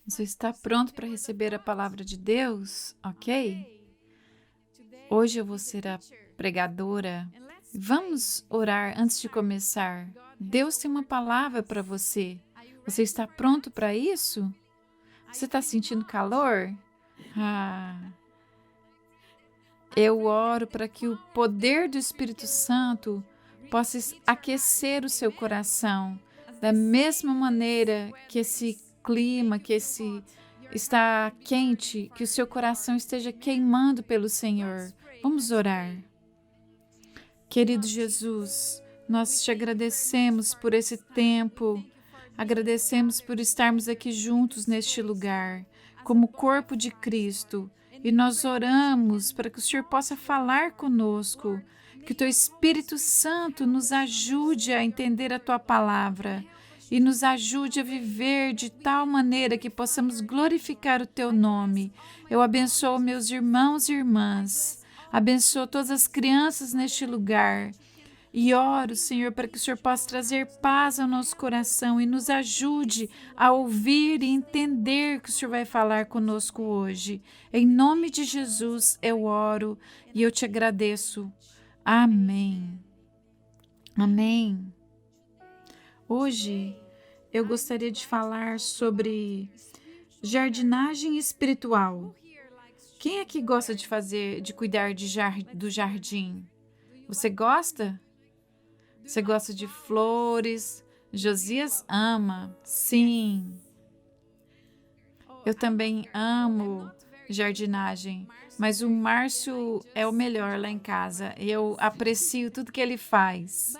Você está pronto para receber a palavra de Deus? Ok? Hoje eu vou ser a pregadora. Vamos orar antes de começar. Deus tem uma palavra para você. Você está pronto para isso? Você está sentindo calor? Ah, eu oro para que o poder do Espírito Santo possa aquecer o seu coração, da mesma maneira que esse clima, está quente, que o seu coração esteja queimando pelo Senhor. Vamos orar. Querido Jesus, nós te agradecemos por esse tempo, agradecemos por estarmos aqui juntos neste lugar, como corpo de Cristo, e nós oramos para que o Senhor possa falar conosco, que o Teu Espírito Santo nos ajude a entender a Tua palavra e nos ajude a viver de tal maneira que possamos glorificar o Teu nome. Eu abençoo meus irmãos e irmãs, abençoo todas as crianças neste lugar e oro, Senhor, para que o Senhor possa trazer paz ao nosso coração e nos ajude a ouvir e entender o que o Senhor vai falar conosco hoje. Em nome de Jesus eu oro e eu te agradeço. Amém. Amém. Hoje eu gostaria de falar sobre jardinagem espiritual. Quem aqui gosta de cuidar do jardim? Você gosta? Você gosta de flores? Josias ama, sim. Eu também amo jardinagem, mas o Márcio é o melhor lá em casa. Eu aprecio tudo que ele faz.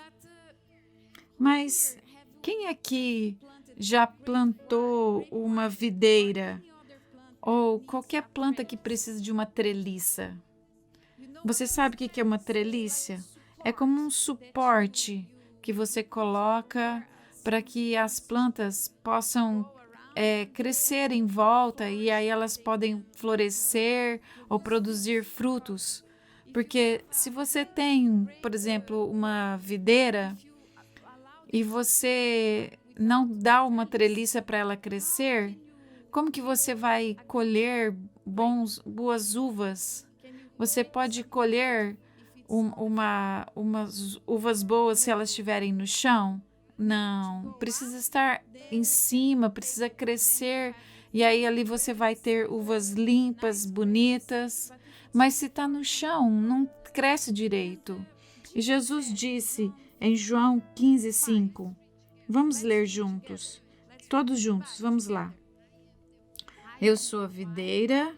Mas quem aqui já plantou uma videira ou qualquer planta que precisa de uma treliça? Você sabe o que é uma treliça? É como um suporte que você coloca para que as plantas possam crescer em volta e aí elas podem florescer ou produzir frutos. Porque se você tem, por exemplo, uma videira e você não dá uma treliça para ela crescer, como que você vai colher boas uvas? Você pode colher umas uvas boas se elas estiverem no chão? Não, precisa estar em cima, precisa crescer, e aí ali você vai ter uvas limpas, bonitas, mas se está no chão, não cresce direito. E Jesus disse em João 15:5, vamos ler juntos, todos juntos, vamos lá. Eu sou a videira,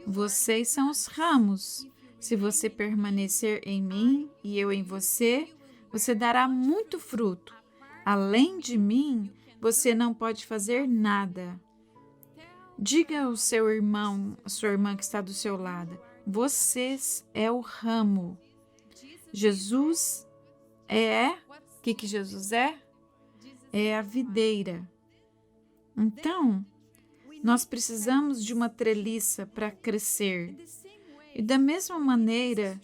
vocês são os ramos. Se você permanecer em mim e eu em você, você dará muito fruto. Além de mim, você não pode fazer nada. Diga ao seu irmão, a sua irmã que está do seu lado, vocês é o ramo. Jesus o que Jesus é? É a videira. Então, nós precisamos de uma treliça para crescer. E da mesma maneira,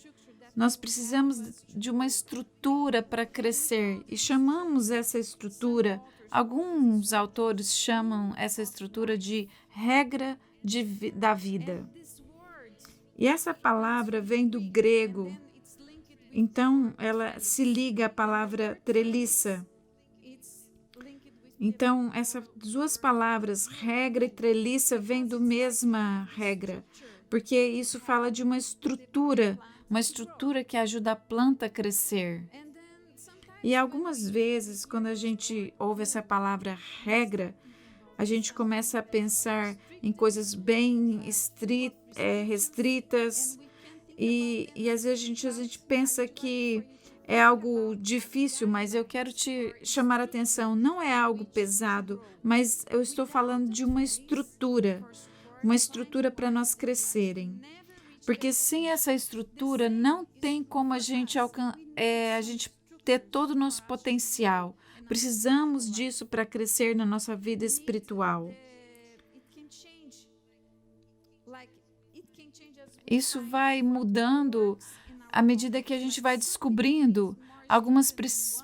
nós precisamos de uma estrutura para crescer e chamamos essa estrutura, alguns autores chamam essa estrutura de regra da vida. E essa palavra vem do grego, então ela se liga à palavra treliça. Então, essas duas palavras, regra e treliça, vêm do mesma regra, porque isso fala de uma estrutura que ajuda a planta a crescer. E algumas vezes, quando a gente ouve essa palavra regra, a gente começa a pensar em coisas bem restritas e às vezes a gente pensa que é algo difícil, mas eu quero te chamar a atenção, não é algo pesado, mas eu estou falando de uma estrutura para nós crescerem. Porque sem essa estrutura não tem como a gente ter todo o nosso potencial. Precisamos disso para crescer na nossa vida espiritual. Isso vai mudando à medida que a gente vai descobrindo. Algumas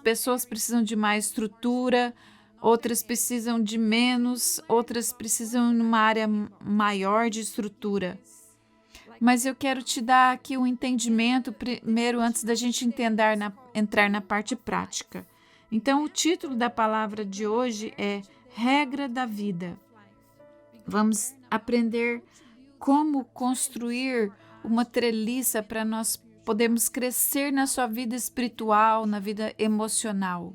pessoas precisam de mais estrutura, outras precisam de menos, outras precisam de uma área maior de estrutura. Mas eu quero te dar aqui um entendimento primeiro, antes da gente entrar na parte prática. Então, o título da palavra de hoje é Regra da Vida. Vamos aprender como construir uma treliça para nós podermos crescer na sua vida espiritual, na vida emocional.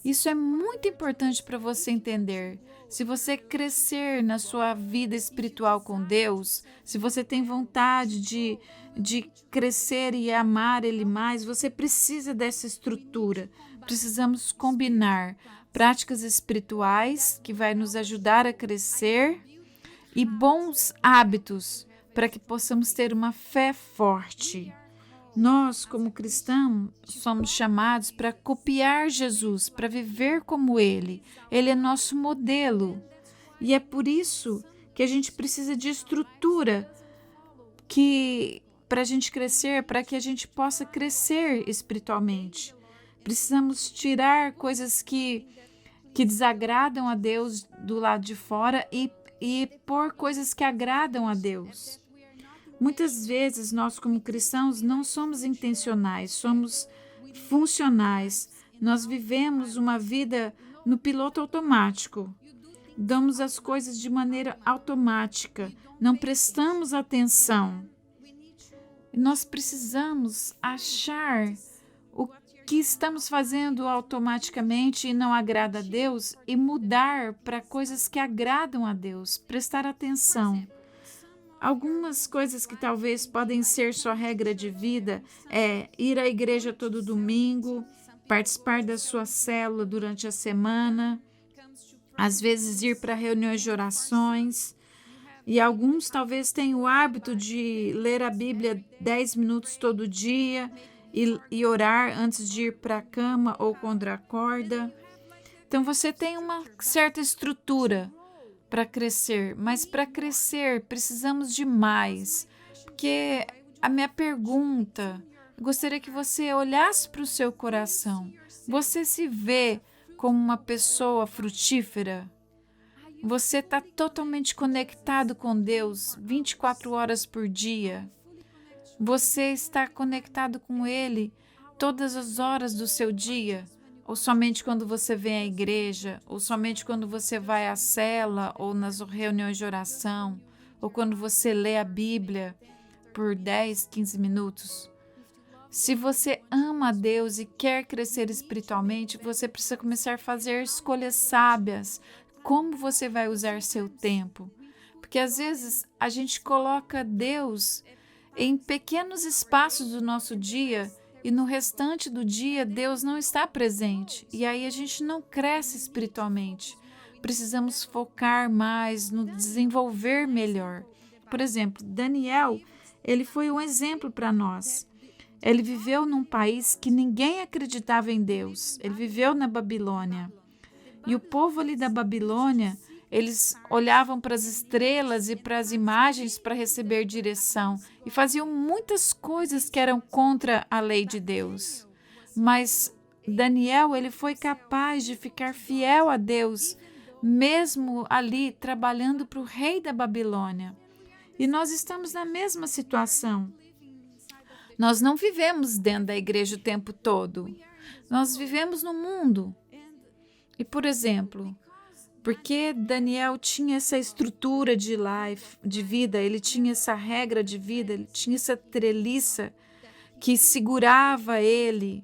Isso é muito importante para você entender. Se você crescer na sua vida espiritual com Deus, se você tem vontade de crescer e amar Ele mais, você precisa dessa estrutura. Precisamos combinar práticas espirituais que vai nos ajudar a crescer e bons hábitos para que possamos ter uma fé forte. Nós, como cristãos, somos chamados para copiar Jesus, para viver como Ele. Ele é nosso modelo. E é por isso que a gente precisa de estrutura para a gente crescer, para que a gente possa crescer espiritualmente. Precisamos tirar coisas que desagradam a Deus do lado de fora e pôr coisas que agradam a Deus. Muitas vezes nós, como cristãos, não somos intencionais, somos funcionais. Nós vivemos uma vida no piloto automático. Damos as coisas de maneira automática, não prestamos atenção. Nós precisamos achar o que estamos fazendo automaticamente e não agrada a Deus e mudar para coisas que agradam a Deus, prestar atenção. Algumas coisas que talvez podem ser sua regra de vida é ir à igreja todo domingo, participar da sua célula durante a semana, às vezes ir para reuniões de orações. E alguns talvez tenham o hábito de ler a Bíblia 10 minutos todo dia e orar antes de ir para a cama ou quando acorda. Então você tem uma certa estrutura para crescer, mas para crescer precisamos de mais, porque a minha pergunta, eu gostaria que você olhasse para o seu coração. Você se vê como uma pessoa frutífera? Você está totalmente conectado com Deus 24 horas por dia? Você está conectado com Ele todas as horas do seu dia? Ou somente quando você vem à igreja, ou somente quando você vai à cela, ou nas reuniões de oração, ou quando você lê a Bíblia por 10, 15 minutos. Se você ama a Deus e quer crescer espiritualmente, você precisa começar a fazer escolhas sábias. Como você vai usar seu tempo? Porque às vezes a gente coloca Deus em pequenos espaços do nosso dia e no restante do dia Deus não está presente. E aí a gente não cresce espiritualmente. Precisamos focar mais no desenvolver melhor. Por exemplo, Daniel, ele foi um exemplo para nós. Ele viveu num país que ninguém acreditava em Deus. Ele viveu na Babilônia. E o povo ali da Babilônia, eles olhavam para as estrelas e para as imagens para receber direção e faziam muitas coisas que eram contra a lei de Deus. Mas Daniel, ele foi capaz de ficar fiel a Deus, mesmo ali trabalhando para o rei da Babilônia. E nós estamos na mesma situação. Nós não vivemos dentro da igreja o tempo todo. Nós vivemos no mundo. E, por exemplo, porque Daniel tinha essa estrutura de vida, ele tinha essa regra de vida, ele tinha essa treliça que segurava ele.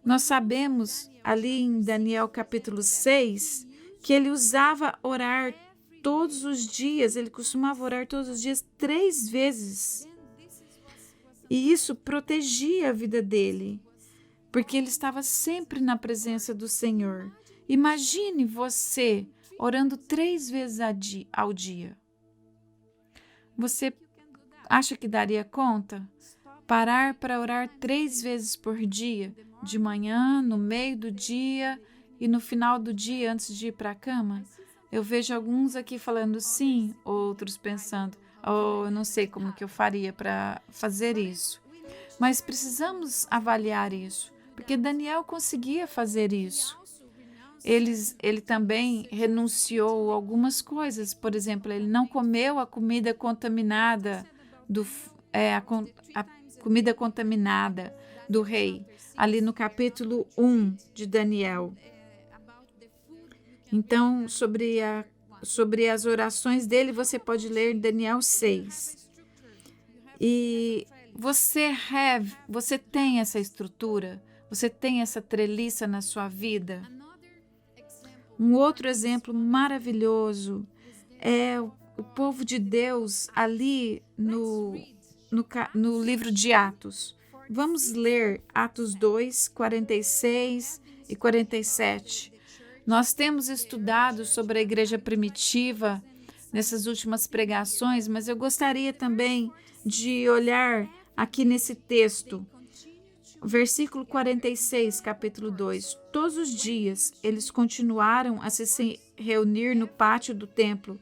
Nós sabemos ali em Daniel capítulo 6 que ele usava orar todos os dias, ele costumava orar todos os dias 3 vezes. E isso protegia a vida dele, porque ele estava sempre na presença do Senhor. Imagine você orando 3 vezes ao dia. Você acha que daria conta? Parar para orar 3 vezes por dia, de manhã, no meio do dia e no final do dia antes de ir para a cama? Eu vejo alguns aqui falando sim, outros pensando, eu não sei como que eu faria para fazer isso. Mas precisamos avaliar isso, porque Daniel conseguia fazer isso. ele também renunciou a algumas coisas. Por exemplo, ele não comeu a comida contaminada a comida contaminada do rei, ali no capítulo 1 de Daniel. Então, sobre as orações dele, você pode ler Daniel 6. E você tem essa estrutura, você tem essa treliça na sua vida. Um outro exemplo maravilhoso é o povo de Deus ali no livro de Atos. Vamos ler Atos 2, 46 e 47. Nós temos estudado sobre a igreja primitiva nessas últimas pregações, mas eu gostaria também de olhar aqui nesse texto, versículo 46, capítulo 2. Todos os dias eles continuaram a se reunir no pátio do templo,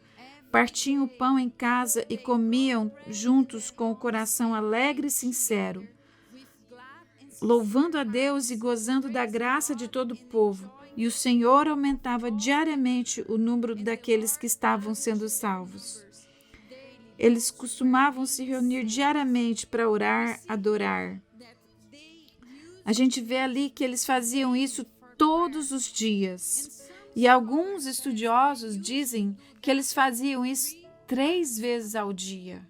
partiam o pão em casa e comiam juntos com o coração alegre e sincero, louvando a Deus e gozando da graça de todo o povo. E o Senhor aumentava diariamente o número daqueles que estavam sendo salvos. Eles costumavam se reunir diariamente para orar, adorar. A gente vê ali que eles faziam isso todos os dias. E alguns estudiosos dizem que eles faziam isso 3 vezes ao dia.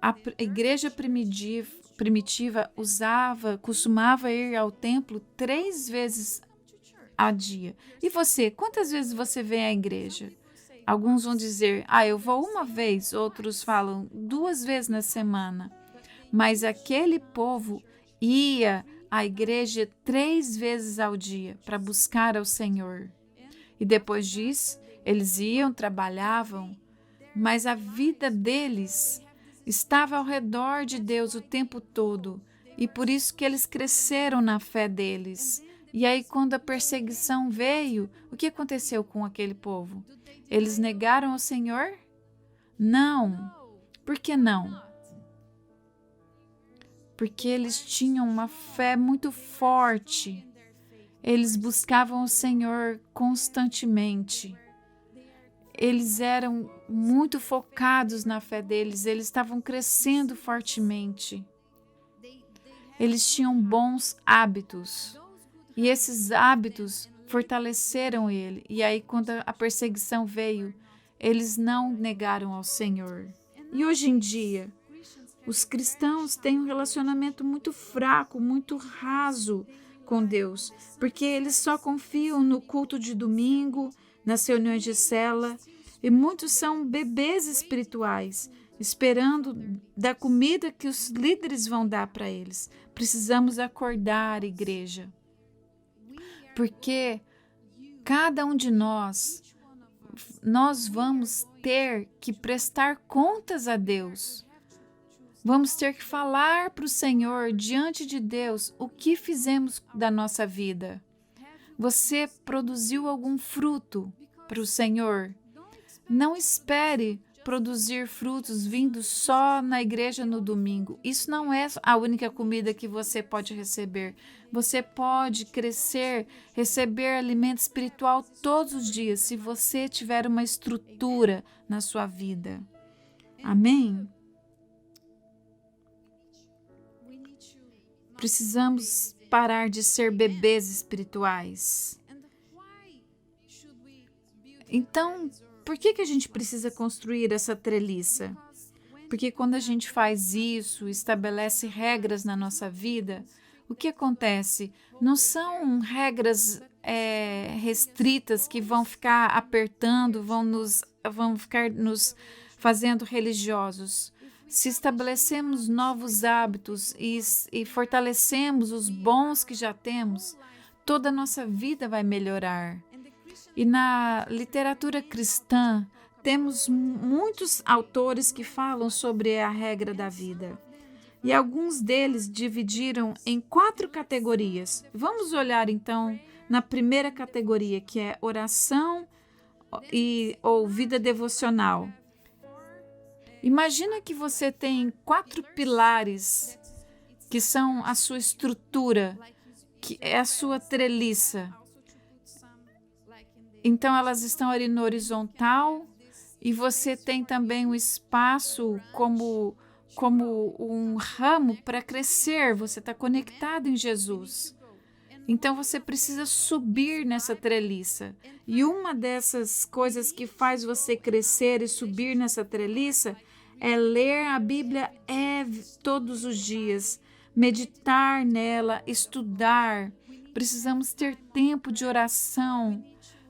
A igreja primitiva costumava ir ao templo 3 vezes ao dia. E você, quantas vezes você vem à igreja? Alguns vão dizer, eu vou uma vez, outros falam 2 vezes na semana. Mas aquele povo ia à igreja 3 vezes ao dia para buscar ao Senhor. E depois disso, eles iam, trabalhavam, mas a vida deles estava ao redor de Deus o tempo todo. E por isso que eles cresceram na fé deles. E aí, quando a perseguição veio, o que aconteceu com aquele povo? Eles negaram ao Senhor? Não. Por que não? Porque eles tinham uma fé muito forte. Eles buscavam o Senhor constantemente. Eles eram muito focados na fé deles. Eles estavam crescendo fortemente. Eles tinham bons hábitos. E esses hábitos fortaleceram ele. E aí, quando a perseguição veio, eles não negaram ao Senhor. E hoje em dia, os cristãos têm um relacionamento muito fraco, muito raso com Deus, porque eles só confiam no culto de domingo, nas reuniões de cela, e muitos são bebês espirituais, esperando da comida que os líderes vão dar para eles. Precisamos acordar, igreja. Porque cada um de nós vamos ter que prestar contas a Deus. Vamos ter que falar para o Senhor, diante de Deus, o que fizemos da nossa vida. Você produziu algum fruto para o Senhor? Não espere produzir frutos vindo só na igreja no domingo. Isso não é a única comida que você pode receber. Você pode crescer, receber alimento espiritual todos os dias, se você tiver uma estrutura na sua vida. Amém? Precisamos parar de ser bebês espirituais. Então, por que a gente precisa construir essa treliça? Porque quando a gente faz isso, estabelece regras na nossa vida, o que acontece? Não são regras restritas que vão ficar apertando, vão ficar nos fazendo religiosos. Se estabelecemos novos hábitos e fortalecemos os bons que já temos, toda a nossa vida vai melhorar. E na literatura cristã, temos muitos autores que falam sobre a regra da vida. E alguns deles dividiram em 4 categorias. Vamos olhar então na primeira categoria, que é oração ou vida devocional. Imagina que você tem 4 pilares que são a sua estrutura, que é a sua treliça. Então elas estão ali no horizontal e você tem também um espaço como um ramo para crescer. Você está conectado em Jesus. Então você precisa subir nessa treliça. E uma dessas coisas que faz você crescer e subir nessa treliça é ler a Bíblia todos os dias, meditar nela, estudar. Precisamos ter tempo de oração.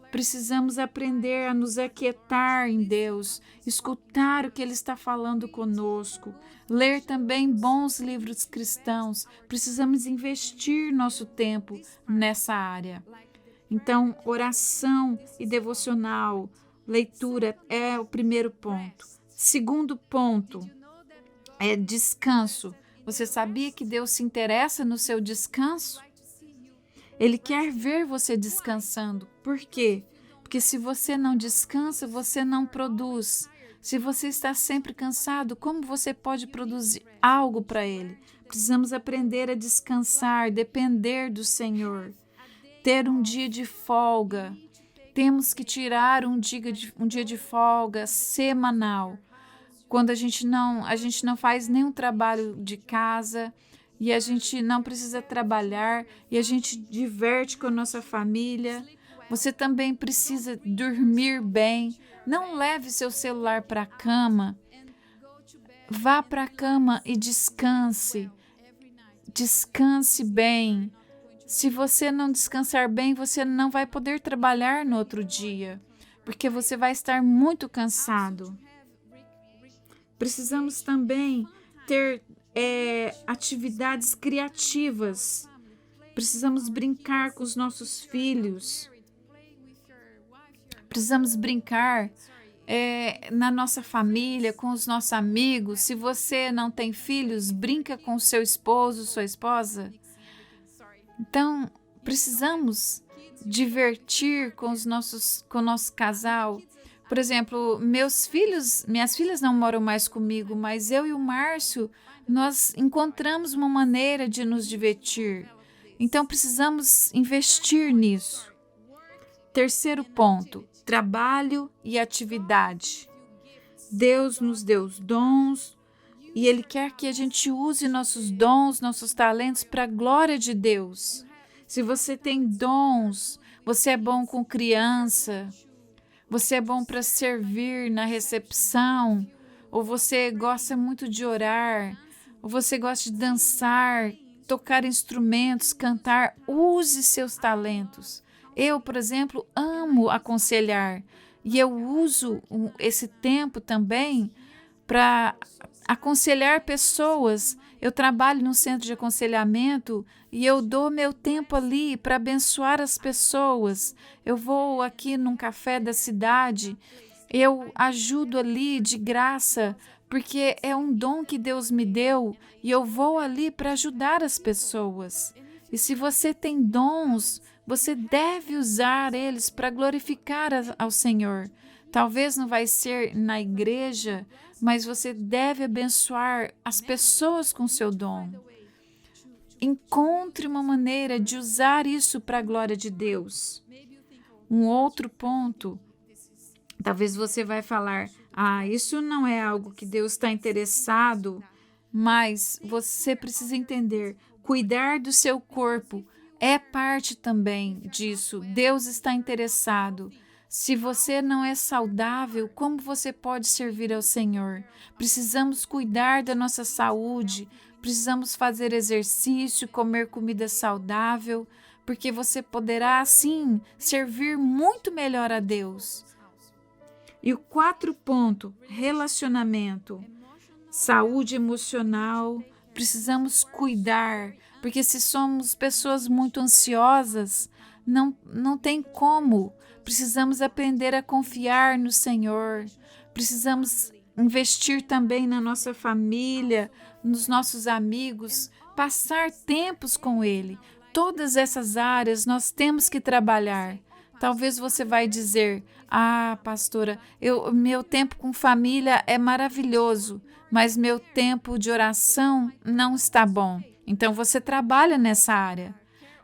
Precisamos aprender a nos aquietar em Deus, escutar o que Ele está falando conosco, ler também bons livros cristãos. Precisamos investir nosso tempo nessa área. Então, oração e devocional, leitura é o primeiro ponto. Segundo ponto é descanso. Você sabia que Deus se interessa no seu descanso? Ele quer ver você descansando. Por quê? Porque se você não descansa, você não produz. Se você está sempre cansado, como você pode produzir algo para Ele? Precisamos aprender a descansar, depender do Senhor. Ter um dia de folga. Temos que tirar um dia de folga semanal. Quando a gente não faz nenhum trabalho de casa, e a gente não precisa trabalhar e a gente diverte com a nossa família. Você também precisa dormir bem. Não leve seu celular para a cama. Vá para a cama e descanse. Descanse bem. Se você não descansar bem, você não vai poder trabalhar no outro dia, porque você vai estar muito cansado. Precisamos também ter atividades criativas. Precisamos brincar com os nossos filhos. Precisamos brincar na nossa família, com os nossos amigos. Se você não tem filhos, brinca com o seu esposo, sua esposa. Então, precisamos divertir com o nosso casal. Por exemplo, minhas filhas não moram mais comigo, mas eu e o Márcio, nós encontramos uma maneira de nos divertir. Então, precisamos investir nisso. Terceiro ponto, trabalho e atividade. Deus nos deu os dons e Ele quer que a gente use nossos dons, nossos talentos para a glória de Deus. Se você tem dons, você é bom com criança, você é bom para servir na recepção, ou você gosta muito de orar, ou você gosta de dançar, tocar instrumentos, cantar, use seus talentos. Eu, por exemplo, amo aconselhar e eu uso esse tempo também para aconselhar pessoas. Eu trabalho no centro de aconselhamento e eu dou meu tempo ali para abençoar as pessoas. Eu vou aqui num café da cidade, eu ajudo ali de graça, porque é um dom que Deus me deu e eu vou ali para ajudar as pessoas. E se você tem dons, você deve usar eles para glorificar ao Senhor. Talvez não vai ser na igreja, mas você deve abençoar as pessoas com seu dom. Encontre uma maneira de usar isso para a glória de Deus. Um outro ponto, talvez você vai falar, isso não é algo que Deus está interessado, mas você precisa entender, cuidar do seu corpo é parte também disso. Deus está interessado. Se você não é saudável, como você pode servir ao Senhor? Precisamos cuidar da nossa saúde, precisamos fazer exercício, comer comida saudável, porque você poderá, assim, servir muito melhor a Deus. E o 4 ponto, relacionamento, saúde emocional, precisamos cuidar, porque se somos pessoas muito ansiosas, não tem como. Precisamos aprender a confiar no Senhor. Precisamos investir também na nossa família, nos nossos amigos, passar tempos com Ele. Todas essas áreas nós temos que trabalhar. Talvez você vai dizer, pastora, meu tempo com família é maravilhoso, mas meu tempo de oração não está bom. Então você trabalha nessa área.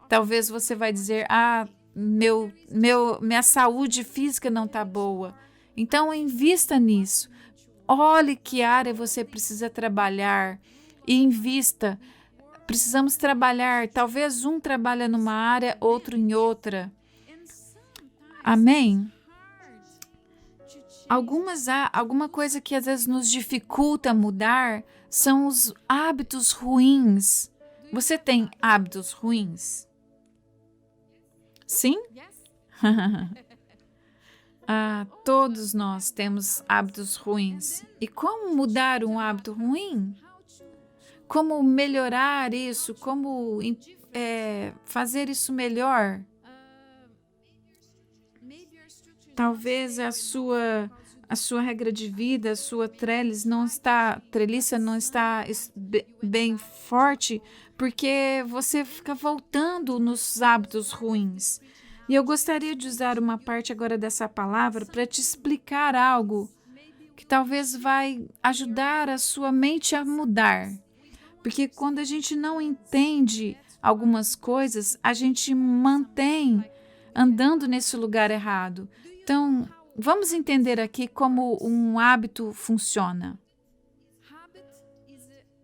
Talvez você vai dizer, minha saúde física não está boa. Então, invista nisso. Olhe que área você precisa trabalhar e invista. Precisamos trabalhar. Talvez um trabalha numa área, outro em outra. Amém? Alguma coisa que às vezes nos dificulta mudar são os hábitos ruins. Você tem hábitos ruins? Sim? Todos nós temos hábitos ruins. E como mudar um hábito ruim? Como melhorar isso? Como fazer isso melhor? Talvez a sua regra de vida, a sua treliça não está bem forte porque você fica voltando nos hábitos ruins. E eu gostaria de usar uma parte agora dessa palavra para te explicar algo que talvez vai ajudar a sua mente a mudar. Porque quando a gente não entende algumas coisas, a gente mantém andando nesse lugar errado. Então, vamos entender aqui como um hábito funciona.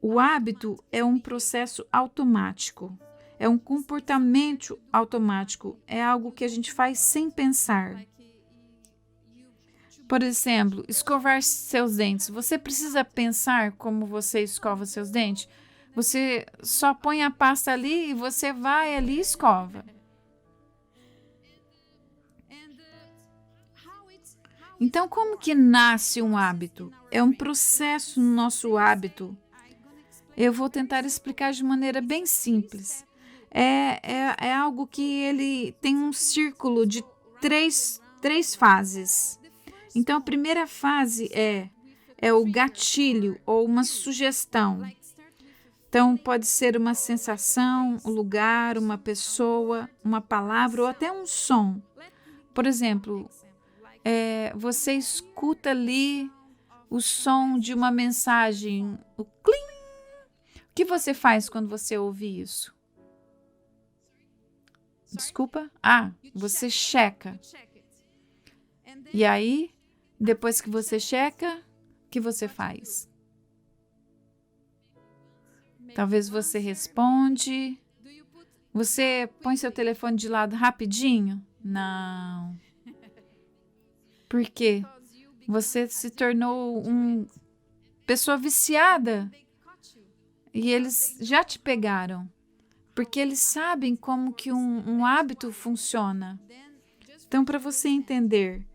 O hábito é um processo automático, é um comportamento automático, é algo que a gente faz sem pensar. Por exemplo, escovar seus dentes. Você precisa pensar como você escova seus dentes? Você só põe a pasta ali e você vai ali e escova. Então, como que nasce um hábito? É um processo no nosso hábito. Eu vou tentar explicar de maneira bem simples. É algo que ele tem um círculo de três fases. Então, a primeira fase é o gatilho ou uma sugestão. Então, pode ser uma sensação, um lugar, uma pessoa, uma palavra ou até um som. Por exemplo, você escuta ali o som de uma mensagem, o clim. O que você faz quando você ouve isso? Desculpa? Você checa. E aí, depois que você checa, o que você faz? Talvez você responde. Você põe seu telefone de lado rapidinho? Não. Por quê? Você se tornou uma pessoa viciada. E eles já te pegaram. Porque eles sabem como que um hábito funciona. Então, para você entender,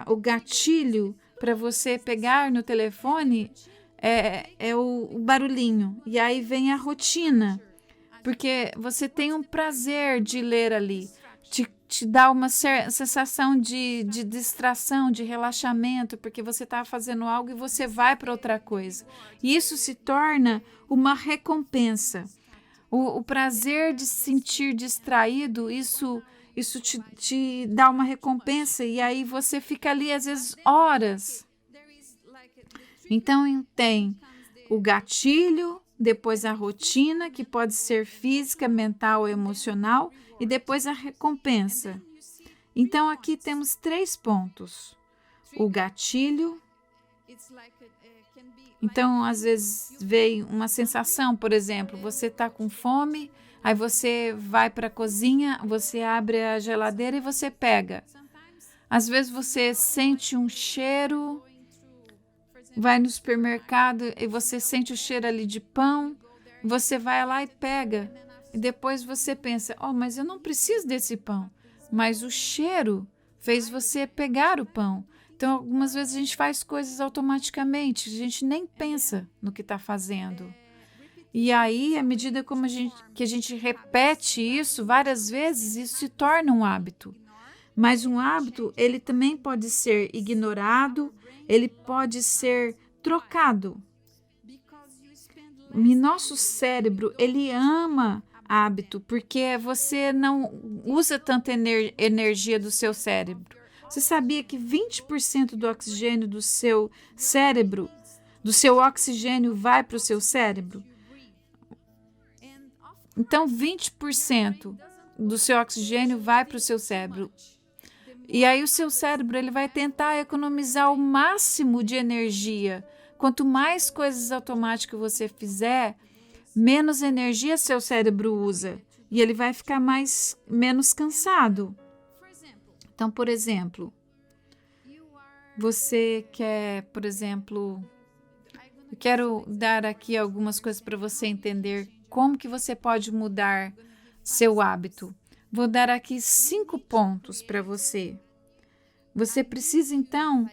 o gatilho para você pegar no telefone é o barulhinho. E aí vem a rotina. Porque você tem um prazer de ler ali. Te dá uma sensação de distração, de relaxamento, porque você está fazendo algo e você vai para outra coisa. E isso se torna uma recompensa. O prazer de se sentir distraído, isso te dá uma recompensa e aí você fica ali às vezes horas. Então tem o gatilho, depois a rotina, que pode ser física, mental ou emocional, e depois a recompensa. Então aqui temos 3 pontos. O gatilho. Então, às vezes, vem uma sensação, por exemplo, você está com fome, aí você vai para a cozinha, você abre a geladeira e você pega. Às vezes você sente um cheiro, vai no supermercado e você sente o cheiro ali de pão, você vai lá e pega. E depois você pensa, mas eu não preciso desse pão. Mas o cheiro fez você pegar o pão. Então, algumas vezes a gente faz coisas automaticamente, a gente nem pensa no que está fazendo. E aí, à medida que a gente repete isso várias vezes, isso se torna um hábito. Mas um hábito, ele também pode ser ignorado, ele pode ser trocado. E nosso cérebro, ele ama hábito, porque você não usa tanta energia do seu cérebro. Você sabia que 20% do oxigênio do seu cérebro, do seu oxigênio vai para o seu cérebro? Então, 20%. do seu oxigênio vai para o seu cérebro. E aí o seu cérebro ele vai tentar economizar o máximo de energia. Quanto mais coisas automáticas você fizer, menos energia seu cérebro usa. E ele vai ficar menos cansado. Então, por exemplo, você quer, por exemplo, eu quero dar aqui algumas coisas para você entender como que você pode mudar seu hábito. Vou dar aqui 5 pontos para você. Você precisa, então,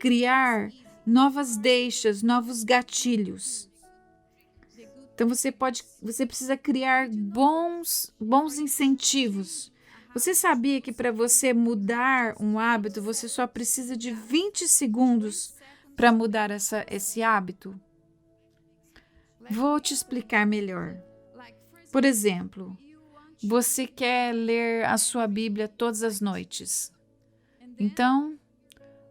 criar novas deixas, novos gatilhos. Então, você precisa criar bons incentivos. Você sabia que para você mudar um hábito, você só precisa de 20 segundos para mudar esse hábito? Vou te explicar melhor. Por exemplo, você quer ler a sua Bíblia todas as noites. Então,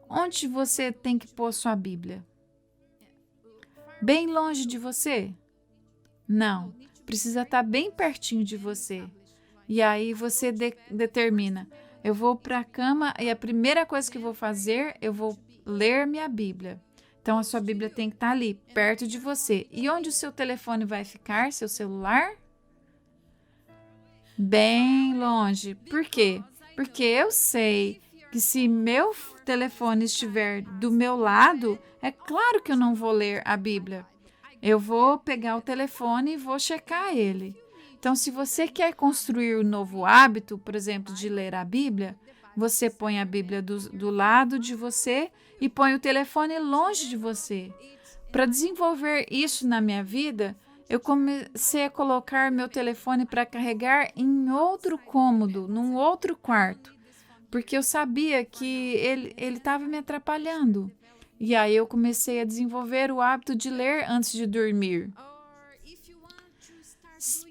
onde você tem que pôr sua Bíblia? Bem longe de você? Não, precisa estar bem pertinho de você. E aí você determina, eu vou para a cama e a primeira coisa que eu vou fazer, eu vou ler minha Bíblia. Então, a sua Bíblia tem que estar ali, perto de você. E onde o seu telefone vai ficar, seu celular? Bem longe. Por quê? Porque eu sei que se meu telefone estiver do meu lado, é claro que eu não vou ler a Bíblia. Eu vou pegar o telefone e vou checar ele. Então, se você quer construir um novo hábito, por exemplo, de ler a Bíblia, você põe a Bíblia do lado de você e põe o telefone longe de você. Para desenvolver isso na minha vida, eu comecei a colocar meu telefone para carregar em outro cômodo, num outro quarto, porque eu sabia que ele estava me atrapalhando. E aí eu comecei a desenvolver o hábito de ler antes de dormir.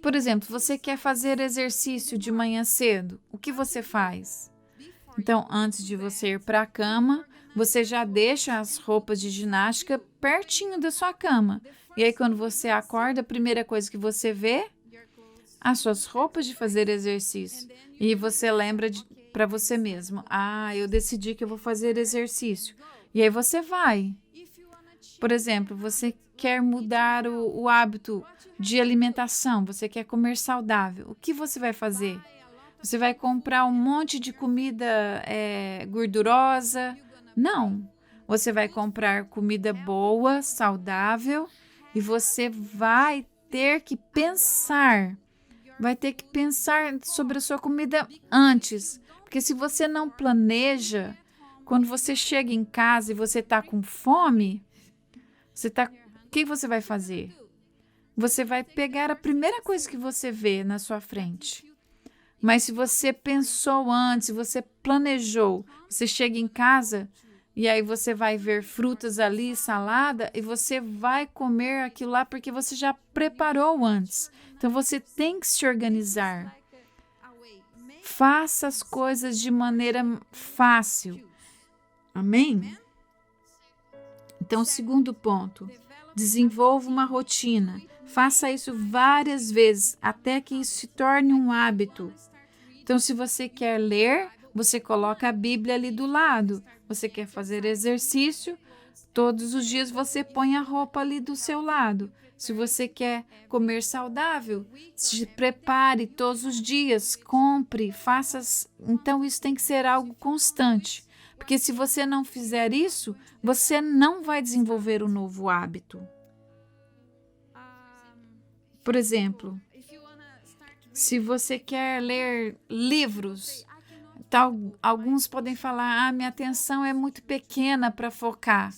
Por exemplo, você quer fazer exercício de manhã cedo, o que você faz? Então, antes de você ir para a cama, você já deixa as roupas de ginástica pertinho da sua cama. E aí, quando você acorda, a primeira coisa que você vê, as suas roupas de fazer exercício. E você lembra para você mesmo, eu decidi que eu vou fazer exercício. E aí você vai. Por exemplo, você quer mudar o hábito de alimentação, você quer comer saudável. O que você vai fazer? Você vai comprar um monte de comida gordurosa? Não. Você vai comprar comida boa, saudável, e você vai ter que pensar sobre a sua comida antes. Porque se você não planeja, quando você chega em casa e você está com fome, o que você vai fazer? Você vai pegar a primeira coisa que você vê na sua frente. Mas se você pensou antes, você planejou, você chega em casa e aí você vai ver frutas ali, salada, e você vai comer aquilo lá porque você já preparou antes. Então você tem que se organizar. Faça as coisas de maneira fácil. Amém? Então, segundo ponto, desenvolva uma rotina. Faça isso várias vezes, até que isso se torne um hábito. Então, se você quer ler, você coloca a Bíblia ali do lado. Você quer fazer exercício, todos os dias você põe a roupa ali do seu lado. Se você quer comer saudável, se prepare todos os dias, compre, faça. Então, isso tem que ser algo constante. Porque se você não fizer isso, você não vai desenvolver um novo hábito. Por exemplo, se você quer ler livros, alguns podem falar, minha atenção é muito pequena para focar.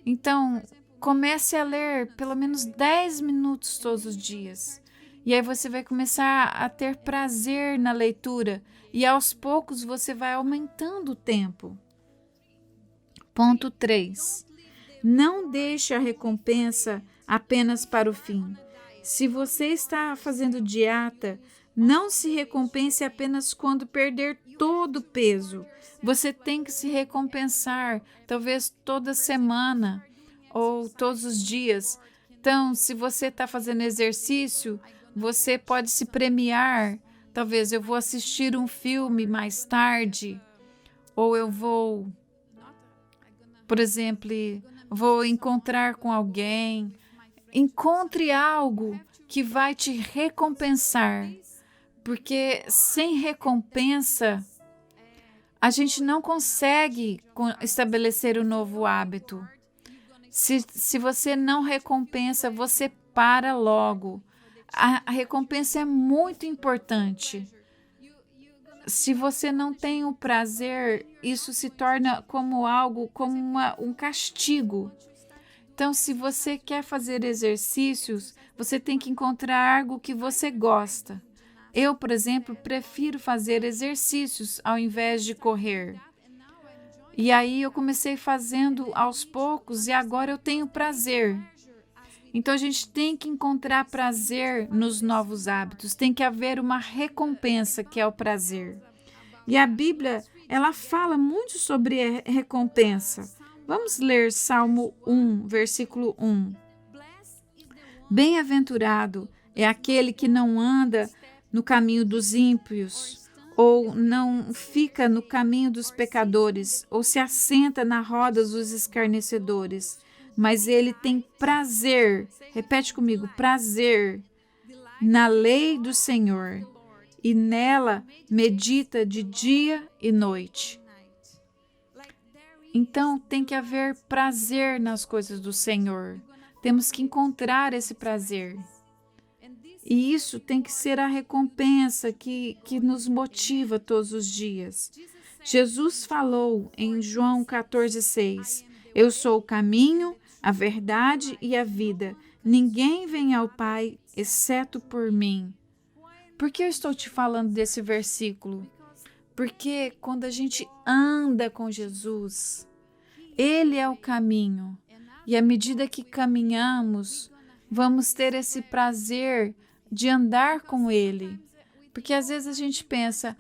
Então, comece a ler pelo menos 10 minutos todos os dias. E aí você vai começar a ter prazer na leitura. E aos poucos você vai aumentando o tempo. Ponto 3. Não deixe a recompensa apenas para o fim. Se você está fazendo dieta, não se recompense apenas quando perder todo o peso. Você tem que se recompensar, talvez toda semana ou todos os dias. Então, se você está fazendo exercício, você pode se premiar Talvez eu vou assistir um filme mais tarde, ou eu vou, por exemplo, vou encontrar com alguém. Encontre algo que vai te recompensar, porque sem recompensa, a gente não consegue estabelecer um novo hábito. Se você não recompensa, você para logo. A recompensa é muito importante. Se você não tem o prazer, isso se torna como algo, como um castigo. Então, se você quer fazer exercícios, você tem que encontrar algo que você gosta. Eu, por exemplo, prefiro fazer exercícios ao invés de correr. E aí eu comecei fazendo aos poucos e agora eu tenho prazer. Então a gente tem que encontrar prazer nos novos hábitos, tem que haver uma recompensa que é o prazer. E a Bíblia, ela fala muito sobre recompensa. Vamos ler Salmo 1, versículo 1. Bem-aventurado é aquele que não anda no caminho dos ímpios, ou não fica no caminho dos pecadores, ou se assenta na roda dos escarnecedores, mas ele tem prazer, repete comigo, prazer, na lei do Senhor, e nela medita de dia e noite. Então tem que haver prazer nas coisas do Senhor. Temos que encontrar esse prazer. E isso tem que ser a recompensa que nos motiva todos os dias. Jesus falou em João 14,6: Eu sou o caminho, a verdade e a vida. Ninguém vem ao Pai exceto por mim. Por que eu estou te falando desse versículo? Porque quando a gente anda com Jesus, Ele é o caminho. E à medida que caminhamos, vamos ter esse prazer de andar com Ele. Porque às vezes a gente pensa,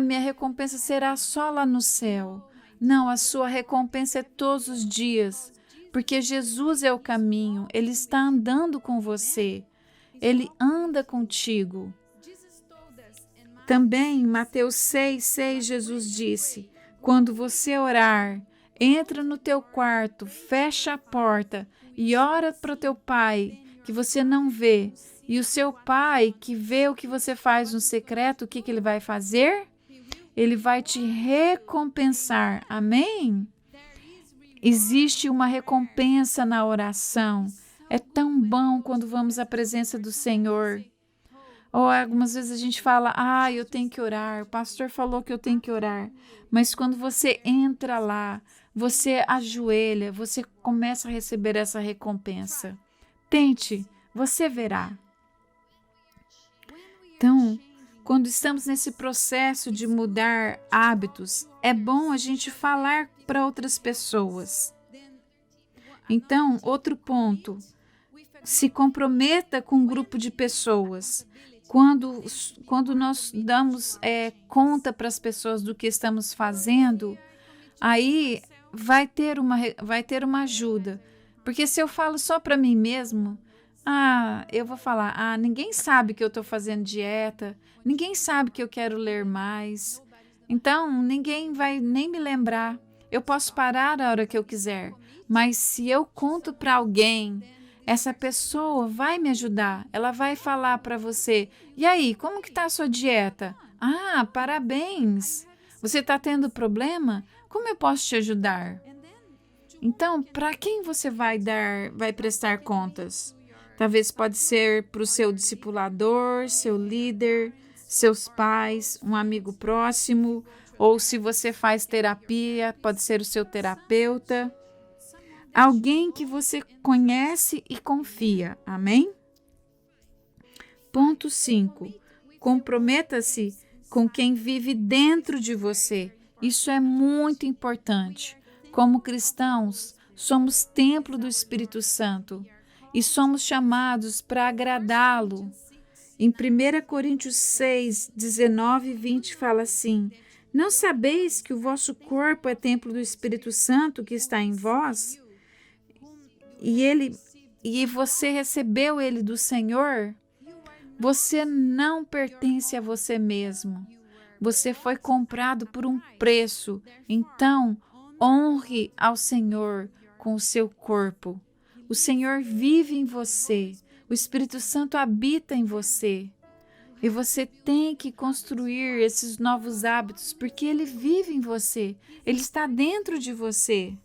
minha recompensa será só lá no céu. Não, a sua recompensa é todos os dias. Porque Jesus é o caminho, Ele está andando com você. Ele anda contigo. Também em Mateus 6,6, Jesus disse, quando você orar, entra no teu quarto, fecha a porta e ora para o teu pai, que você não vê. E o seu pai, que vê o que você faz no secreto, o que ele vai fazer? Ele vai te recompensar. Amém? Existe uma recompensa na oração. É tão bom quando vamos à presença do Senhor. Ou algumas vezes a gente fala, eu tenho que orar, o pastor falou que eu tenho que orar. Mas quando você entra lá, você ajoelha, você começa a receber essa recompensa. Tente, você verá. Então, quando estamos nesse processo de mudar hábitos, é bom a gente falar para outras pessoas. Então, outro ponto, se comprometa com um grupo de pessoas. Quando nós damos conta para as pessoas do que estamos fazendo, aí vai ter uma ajuda. Porque se eu falo só para mim mesmo, eu vou falar, ninguém sabe que eu estou fazendo dieta, ninguém sabe que eu quero ler mais, então ninguém vai nem me lembrar. Eu posso parar a hora que eu quiser, mas se eu conto para alguém, essa pessoa vai me ajudar, ela vai falar para você, e aí, como que está a sua dieta? Parabéns! Você está tendo problema? Como eu posso te ajudar? Então, para quem você vai prestar contas? Talvez pode ser para o seu discipulador, seu líder, seus pais, um amigo próximo, ou se você faz terapia, pode ser o seu terapeuta. Alguém que você conhece e confia. Amém? Ponto 5. Comprometa-se com quem vive dentro de você. Isso é muito importante. Como cristãos, somos templo do Espírito Santo e somos chamados para agradá-lo. Em 1 Coríntios 6, 19 e 20 fala assim: Não sabeis que o vosso corpo é templo do Espírito Santo que está em vós? E você recebeu ele do Senhor? Você não pertence a você mesmo. Você foi comprado por um preço. Então, honre ao Senhor com o seu corpo. O Senhor vive em você. O Espírito Santo habita em você. E você tem que construir esses novos hábitos, porque Ele vive em você. Ele está dentro de você.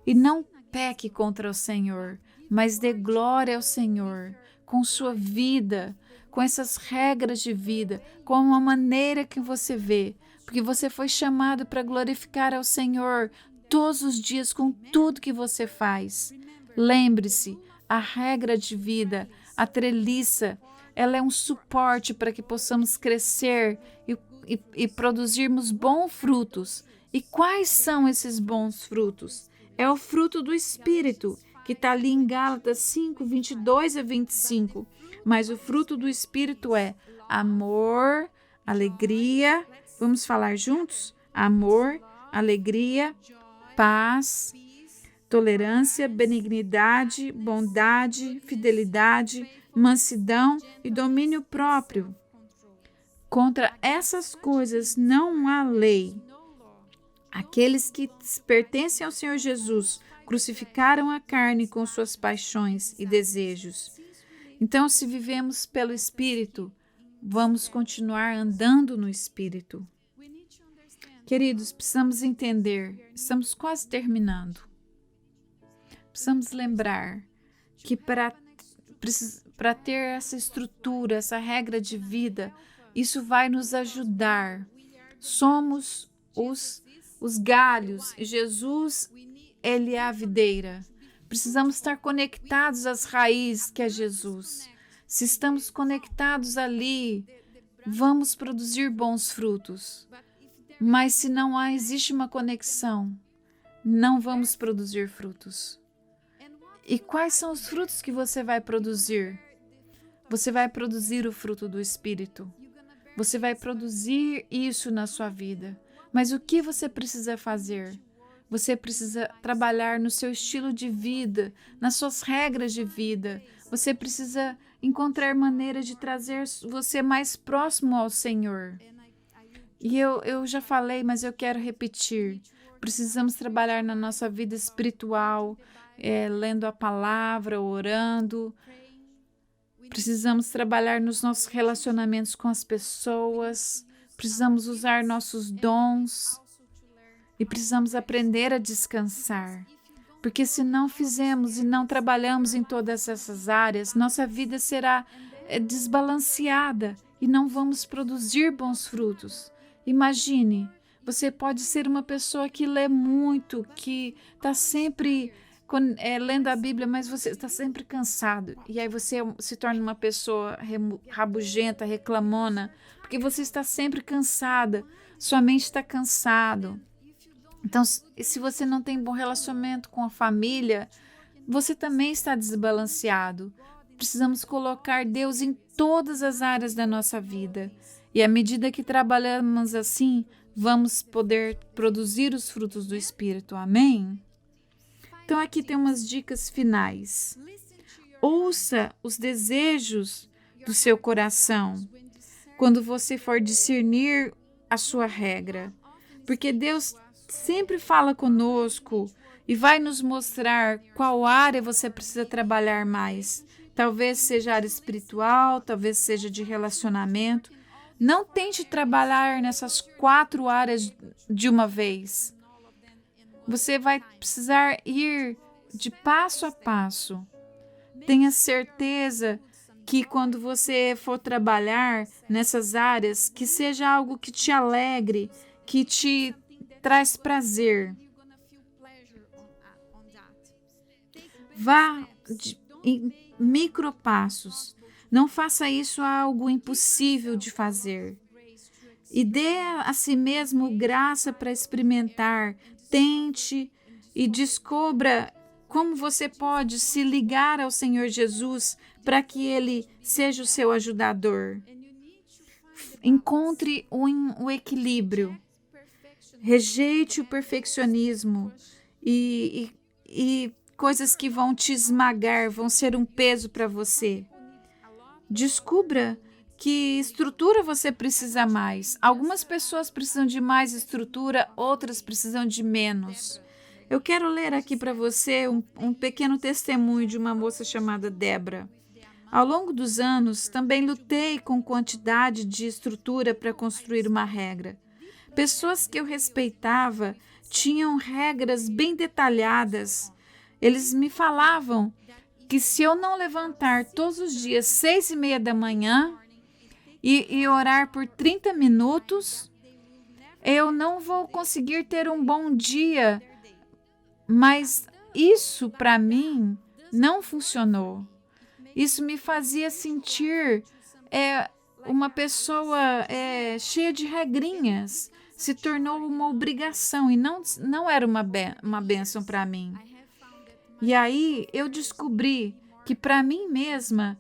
E não peque contra o Senhor, mas dê glória ao Senhor com sua vida, com essas regras de vida, com a maneira que você vê, porque você foi chamado para glorificar ao Senhor todos os dias com tudo que você faz. Lembre-se, a regra de vida, a treliça, ela é um suporte para que possamos crescer e produzirmos bons frutos. E quais são esses bons frutos? É o fruto do Espírito, que está ali em Gálatas 5, 22 a 25. Mas o fruto do Espírito é amor, alegria, vamos falar juntos? Amor, alegria, paz, tolerância, benignidade, bondade, fidelidade, mansidão e domínio próprio. Contra essas coisas não há lei. Aqueles que pertencem ao Senhor Jesus crucificaram a carne com suas paixões e desejos. Então, se vivemos pelo Espírito, vamos continuar andando no Espírito. Queridos, precisamos entender, estamos quase terminando. Precisamos lembrar que para ter essa estrutura, essa regra de vida, isso vai nos ajudar. Somos os galhos e Jesus, Ele é a videira. Precisamos estar conectados às raízes que é Jesus. Se estamos conectados ali, vamos produzir bons frutos. Mas se não existe uma conexão, não vamos produzir frutos. E quais são os frutos que você vai produzir? Você vai produzir o fruto do Espírito. Você vai produzir isso na sua vida. Mas o que você precisa fazer? Você precisa trabalhar no seu estilo de vida, nas suas regras de vida. Você precisa encontrar maneira de trazer você mais próximo ao Senhor. E eu já falei, mas eu quero repetir. Precisamos trabalhar na nossa vida espiritual, lendo a palavra, orando. Precisamos trabalhar nos nossos relacionamentos com as pessoas. Precisamos usar nossos dons. E precisamos aprender a descansar. Porque se não fizermos e não trabalhamos em todas essas áreas, nossa vida será desbalanceada e não vamos produzir bons frutos. Imagine, você pode ser uma pessoa que lê muito, que está sempre lendo a Bíblia, mas você está sempre cansado. E aí você se torna uma pessoa rabugenta, reclamona, porque você está sempre cansada, sua mente está cansada. Então, se você não tem bom relacionamento com a família, você também está desbalanceado. Precisamos colocar Deus em todas as áreas da nossa vida. E à medida que trabalhamos assim, vamos poder produzir os frutos do Espírito. Amém? Então, aqui tem umas dicas finais. Ouça os desejos do seu coração quando você for discernir a sua regra. Porque Deus sempre fala conosco e vai nos mostrar qual área você precisa trabalhar mais. Talvez seja área espiritual, talvez seja de relacionamento. Não tente trabalhar nessas 4 áreas de uma vez. Você vai precisar ir de passo a passo. Tenha certeza que quando você for trabalhar nessas áreas, que seja algo que te alegre, que te traz prazer. Vá em micropassos. Não faça isso algo impossível de fazer. E dê a si mesmo graça para experimentar. Tente e descubra como você pode se ligar ao Senhor Jesus para que Ele seja o seu ajudador. Encontre o equilíbrio. Rejeite o perfeccionismo e coisas que vão te esmagar, vão ser um peso para você. Descubra que estrutura você precisa mais. Algumas pessoas precisam de mais estrutura, outras precisam de menos. Eu quero ler aqui para você um pequeno testemunho de uma moça chamada Débora. Ao longo dos anos, também lutei com quantidade de estrutura para construir uma regra. Pessoas que eu respeitava tinham regras bem detalhadas. Eles me falavam que se eu não levantar todos os dias 6:30 da manhã e orar por 30 minutos, eu não vou conseguir ter um bom dia. Mas isso para mim não funcionou. Isso me fazia sentir uma pessoa cheia de regrinhas. Se tornou uma obrigação e não era uma bênção para mim. E aí eu descobri que para mim mesma,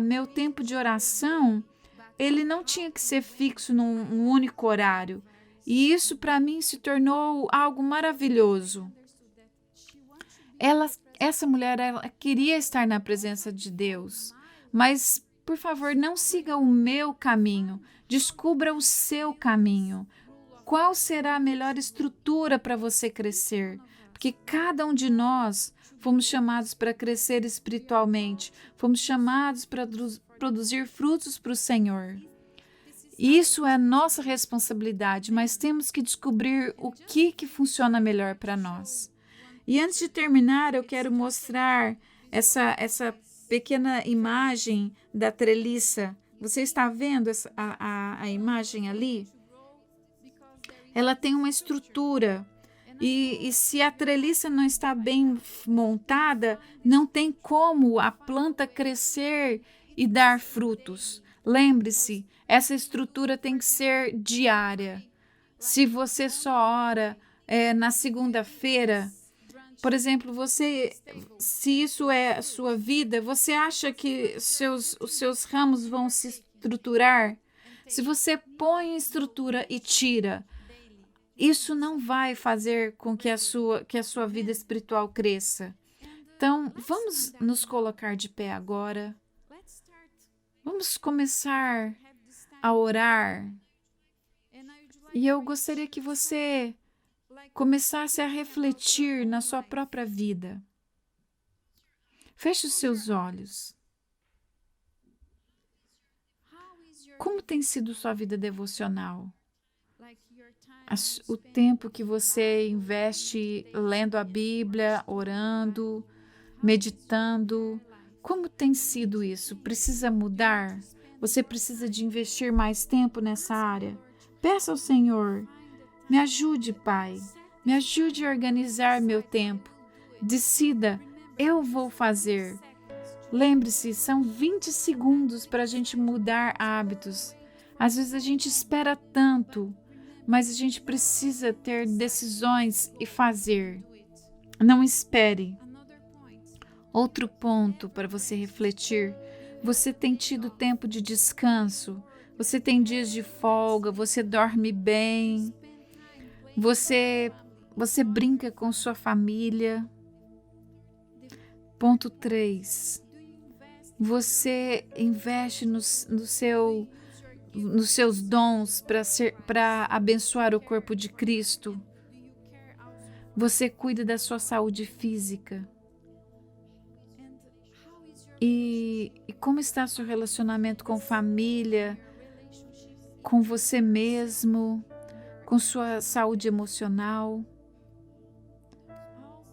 meu tempo de oração, ele não tinha que ser fixo num único horário. E isso para mim se tornou algo maravilhoso. Essa mulher, ela queria estar na presença de Deus, mas, por favor, não siga o meu caminho, descubra o seu caminho. Qual será a melhor estrutura para você crescer? Porque cada um de nós fomos chamados para crescer espiritualmente, fomos chamados para produzir frutos para o Senhor. Isso é a nossa responsabilidade, mas temos que descobrir o que funciona melhor para nós. E antes de terminar, eu quero mostrar essa pequena imagem da treliça. Você está vendo a imagem ali? Ela tem uma estrutura. E se a treliça não está bem montada, não tem como a planta crescer e dar frutos. Lembre-se, essa estrutura tem que ser diária. Se você só ora na segunda-feira, por exemplo, se isso é a sua vida, você acha que os seus ramos vão se estruturar? Se você põe em estrutura e tira, isso não vai fazer com que a sua vida espiritual cresça. Então, vamos nos colocar de pé agora. Vamos começar a orar. E eu gostaria que você começasse a refletir na sua própria vida. Feche os seus olhos. Como tem sido sua vida devocional? O tempo que você investe lendo a Bíblia, orando, meditando, como tem sido isso? Precisa mudar? Você precisa de investir mais tempo nessa área? Peça ao Senhor, me ajude, Pai, me ajude a organizar meu tempo. Decida, eu vou fazer. Lembre-se, são 20 segundos para a gente mudar hábitos. Às vezes a gente espera tanto, mas a gente precisa ter decisões e fazer. Não espere. Outro ponto para você refletir. Você tem tido tempo de descanso? Você tem dias de folga? Você dorme bem? Você brinca com sua família? Ponto 3. Você investe nos seus dons para abençoar o corpo de Cristo? Você cuida da sua saúde física? E como está seu relacionamento com família, com você mesmo, com sua saúde emocional?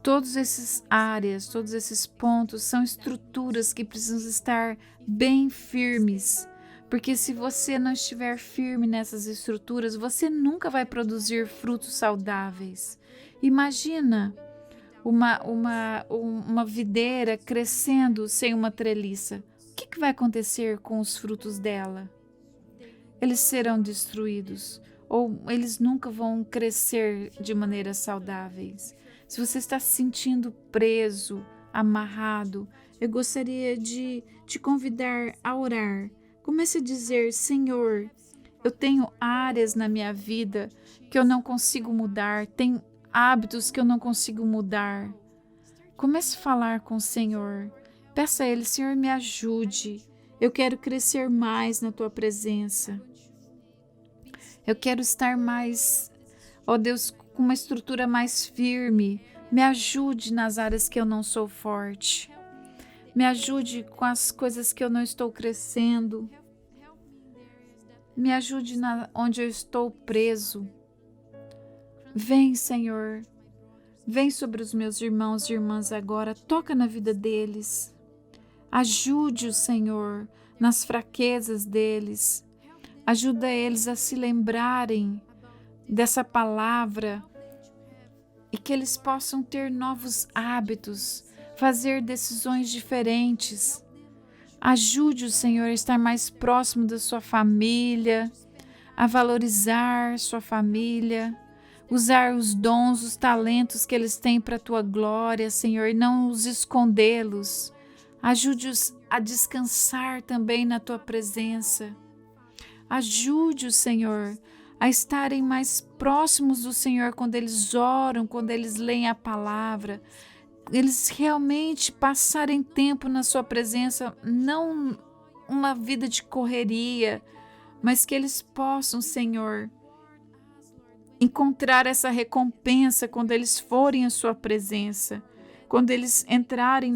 Todas essas áreas, todos esses pontos são estruturas que precisam estar bem firmes, porque se você não estiver firme nessas estruturas, você nunca vai produzir frutos saudáveis. Imagina uma videira crescendo sem uma treliça. O que vai acontecer com os frutos dela? Eles serão destruídos ou eles nunca vão crescer de maneira saudáveis. Se você está se sentindo preso, amarrado, eu gostaria de te convidar a orar. Comece a dizer: Senhor, eu tenho áreas na minha vida que eu não consigo mudar, tem hábitos que eu não consigo mudar. Comece a falar com o Senhor. Peça a Ele: Senhor, me ajude. Eu quero crescer mais na tua presença. Eu quero estar mais, ó Deus, com uma estrutura mais firme. Me ajude nas áreas que eu não sou forte. Me ajude com as coisas que eu não estou crescendo. Me ajude onde eu estou preso. Vem, Senhor. Vem sobre os meus irmãos e irmãs agora. Toca na vida deles. Ajude-os, Senhor, nas fraquezas deles. Ajuda eles a se lembrarem dessa palavra e que eles possam ter novos hábitos, fazer decisões diferentes. Ajude o Senhor a estar mais próximo da sua família, a valorizar sua família, usar os dons, os talentos que eles têm para a tua glória, Senhor, e não os escondê-los. Ajude-os a descansar também na tua presença. Ajude o Senhor a estarem mais próximos do Senhor quando eles oram, quando eles leem a palavra. Eles realmente passarem tempo na sua presença, não uma vida de correria, mas que eles possam, Senhor, encontrar essa recompensa quando eles forem à sua presença, quando eles entrarem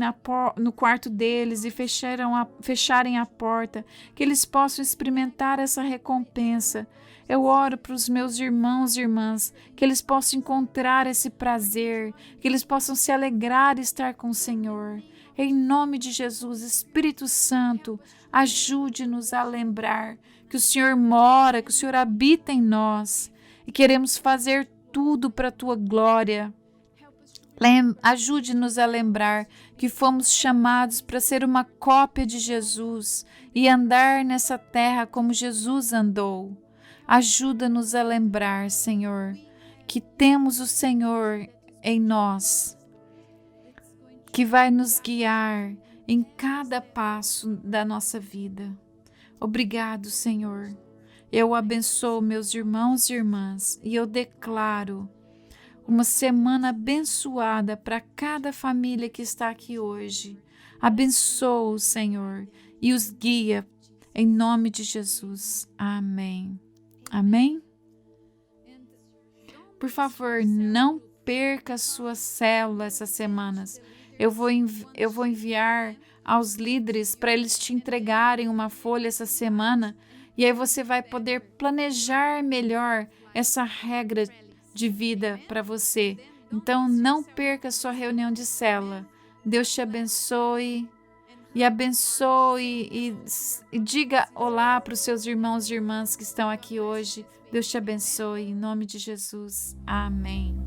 no quarto deles e fecharem a porta, que eles possam experimentar essa recompensa. Eu oro para os meus irmãos e irmãs, que eles possam encontrar esse prazer, que eles possam se alegrar e estar com o Senhor. Em nome de Jesus, Espírito Santo, ajude-nos a lembrar que o Senhor mora, que o Senhor habita em nós e queremos fazer tudo para a tua glória. Ajude-nos a lembrar que fomos chamados para ser uma cópia de Jesus e andar nessa terra como Jesus andou. Ajuda-nos a lembrar, Senhor, que temos o Senhor em nós, que vai nos guiar em cada passo da nossa vida. Obrigado, Senhor. Eu abençoo meus irmãos e irmãs e eu declaro uma semana abençoada para cada família que está aqui hoje. Abençoa o Senhor e os guia em nome de Jesus. Amém. Amém? Por favor, não perca a sua célula essas semanas. Eu vou enviar aos líderes para eles te entregarem uma folha essa semana e aí você vai poder planejar melhor essa regra de vida para você. Então, não perca a sua reunião de célula. Deus te abençoe e diga olá para os seus irmãos e irmãs que estão aqui hoje. Deus te abençoe em nome de Jesus. Amém.